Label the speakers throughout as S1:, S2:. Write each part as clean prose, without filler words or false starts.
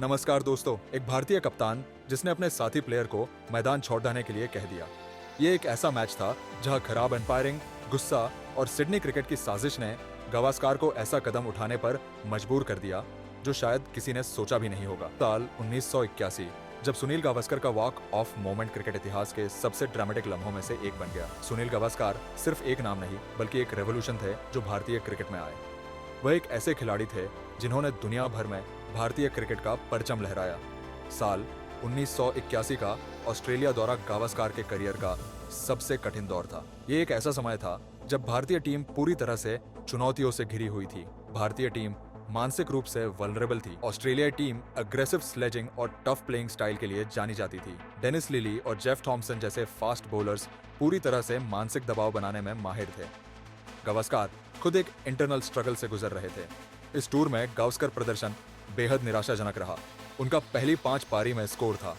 S1: नमस्कार दोस्तों। एक भारतीय कप्तान जिसने अपने साथी प्लेयर को मैदान छोड़ने के लिए कह दिया। ये एक ऐसा मैच था जहां खराब एम्पायरिंग, गुस्सा और सिडनी क्रिकेट की साजिश ने गावस्कर को ऐसा कदम उठाने पर मजबूर कर दिया जो शायद किसी ने सोचा भी नहीं होगा। साल 1981 जब सुनील गावस्कर का वॉक ऑफ मोमेंट क्रिकेट इतिहास के सबसे ड्रामेटिक लम्हों में से एक बन गया। सुनील गावस्कर सिर्फ एक नाम नहीं बल्कि एक रेवोल्यूशन थे जो भारतीय क्रिकेट में आए। वह एक ऐसे खिलाड़ी थे जिन्होंने दुनिया भर में भारतीय क्रिकेट का परचम लहराया। साल 1981 का ऑस्ट्रेलिया दौरा गावस्कर के करियर का सबसे कठिन दौर था। ये एक ऐसा समय था जब भारतीय टीम पूरी तरह से चुनौतियों से घिरी हुई थी। भारतीय टीम मानसिक रूप से वल्नरेबल थी। ऑस्ट्रेलियाई टीम अग्रेसिव स्लेजिंग और टफ प्लेइंग स्टाइल के लिए जानी जाती थी। डेनिस लिली और जेफ थॉमसन जैसे फास्ट बॉलर्स पूरी तरह से मानसिक दबाव बनाने में माहिर थे। गावस्कर खुद एक इंटरनल स्ट्रगल से गुजर रहे थे। इस टूर में गावस्कर प्रदर्शन बेहद निराशाजनक रहा। उनका पहली 5 पारी में स्कोर था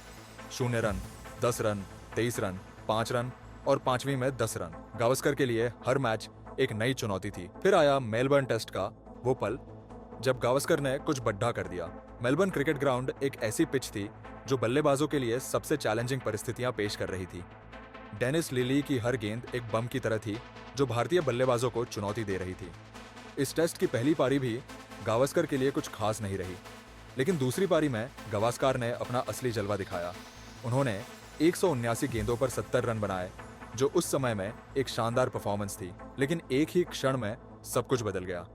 S1: 0 रन, 10 रन, 23 रन, 5 रन और 5वीं में 10 रन। गावस्कर के लिए हर मैच एक नई चुनौती थी। फिर आया मेलबर्न टेस्ट का वो पल जब गावस्कर ने कुछ बड्ढा कर दिया। मेलबर्न क्रिकेट ग्राउंड एक ऐसी पिच थी जो बल्लेबाजों के लिए सबसे चैलेंजिंग परिस्थितियां पेश कर रही थी। डेनिस लिली की हर गेंद एक बम की तरह थी जो भारतीय बल्लेबाजों को चुनौती दे रही थी। इस टेस्ट की पहली पारी भी गावस्कर के लिए कुछ खास नहीं रही, लेकिन दूसरी पारी में गावस्कर ने अपना असली जलवा दिखाया। उन्होंने 179 गेंदों पर 70 रन बनाए जो उस समय में एक शानदार परफॉर्मेंस थी, लेकिन एक ही क्षण में सब कुछ बदल गया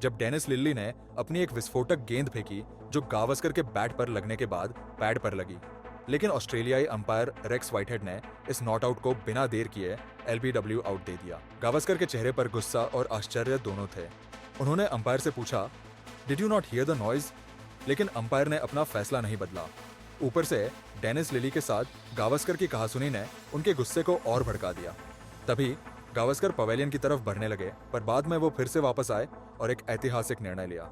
S1: जब डेनिस लिली ने अपनी एक विस्फोटक गेंद फेंकी जो गावस्कर के बैट पर लगने के बाद पैड पर लगी। लेकिन ऑस्ट्रेलियाई अंपायर रेक्स व्हाइटहेड ने इस नॉट आउट को बिना देर किए एलबीडब्ल्यू आउट दे दिया। गावस्कर के चेहरे पर गुस्सा और आश्चर्य दोनों थे। उन्होंने अंपायर से पूछा, did you not here the noise? लेकिन अंपायर ने अपना फैसला नहीं बदला। ऊपर से डेनिस लिली के साथ गावस्कर की कहासुनी ने उनके गुस्से को और भड़का दिया। तभी गावस्कर पवेलियन की तरफ बढ़ने लगे, पर बाद में वो फिर से वापस आए और एक ऐतिहासिक निर्णय लिया।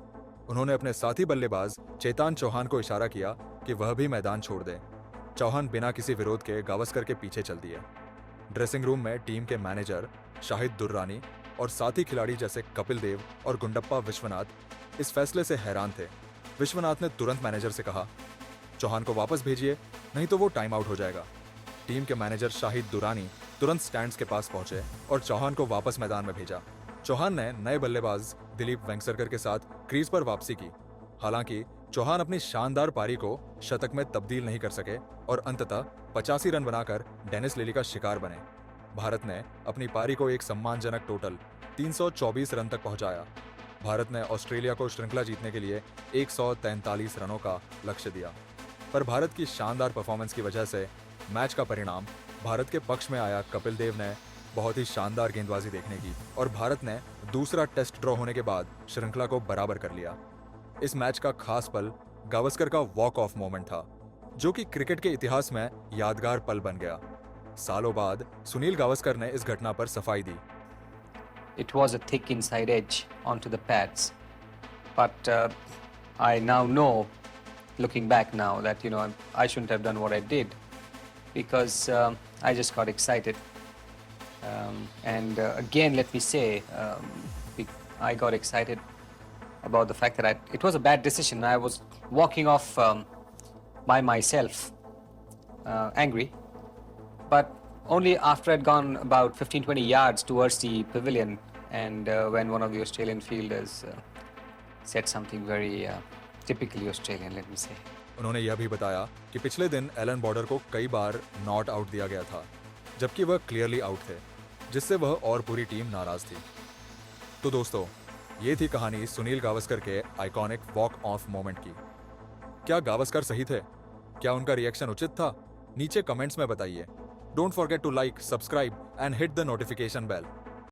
S1: उन्होंने अपने साथी बल्लेबाज चेतन चौहान को इशारा किया कि वह भी मैदान छोड़ दे। चौहान बिना किसी विरोध के गावस्कर के पीछे चल दिए। ड्रेसिंग रूम में टीम के मैनेजर शाहिद दुर्रानी और साथी खिलाड़ी जैसे कपिल देव और गुंडप्पा विश्वनाथ इस फैसले से हैरान थे। विश्वनाथ ने तुरंत मैनेजर से कहा, चौहान को वापस भेजिए, नहीं तो वो टाइम आउट हो जाएगा। टीम के मैनेजर शाहिद दुर्रानी तुरंत स्टैंड्स के पास पहुंचे और चौहान को वापस मैदान में भेजा। चौहान ने नए बल्लेबाज दिलीप वेंगसरकर के साथ क्रीज पर वापसी की। हालांकि चौहान अपनी शानदार पारी को शतक में तब्दील नहीं कर सके और अंततः 85 रन बनाकर डेनिस लिली का शिकार बने। भारत ने अपनी पारी को एक सम्मानजनक टोटल 324 रन तक पहुंचाया। भारत ने ऑस्ट्रेलिया को श्रृंखला जीतने के लिए 143 रनों का लक्ष्य दिया, पर भारत की शानदार परफॉर्मेंस की वजह से मैच का परिणाम भारत के पक्ष में आया। कपिल देव ने बहुत ही शानदार गेंदबाजी देखने की और भारत ने दूसरा टेस्ट ड्रॉ होने के बाद श्रृंखला को बराबर कर लिया। इस मैच का खास पल गावस्कर का वॉक ऑफ मोमेंट था, जो कि क्रिकेट के इतिहास में यादगार पल बन गया। सालों बाद सुनील गावस्कर ने इस घटना पर सफाई दी।
S2: It was a thick inside edge onto the pads, but I now know, looking back now, that I shouldn't have done what I did because I just got excited. And again, let me say, I got excited about the fact that it was a bad decision. I was walking off by myself, angry, but only after I'd gone about 15-20 yards towards the pavilion, and when one of the Australian fielders said something very typically Australian, let me say.
S1: उन्होंने यह भी बताया कि पिछले दिन Allan Border को कई बार not out दिया गया था, जबकि वह क्लियरली आउट थे, जिससे वह और पूरी टीम नाराज थी। तो दोस्तों, ये थी कहानी सुनील गावस्कर के आइकॉनिक वॉक ऑफ मोमेंट की। क्या गावस्कर सही थे? क्या उनका रिएक्शन उचित था? नीचे कमेंट्स में बताइए। Don't forget to like, subscribe and hit the notification bell.